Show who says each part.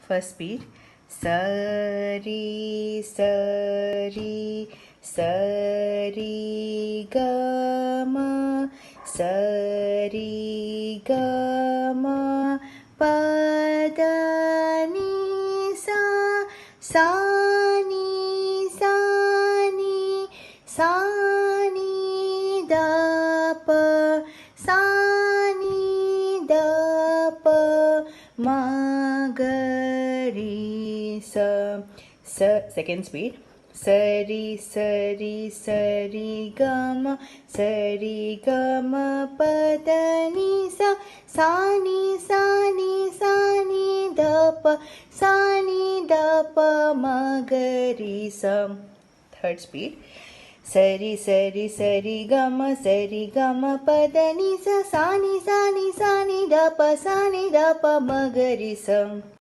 Speaker 1: First beat. Sari, sari, sari, gama, sari, gama, pada, ni, sa, ni, sa, ni, da, pa, sa, ni, da, pa, ma, ga, ri, sa. Second speed. Sari, sari, sari, gama, pada, ni, sa, ni, da, pa, ma, ga, ri, sa. Third speed. Sari, sari, sari, gama, pada, ni, sa, ni, da, pa, ma, ga, ri, sa.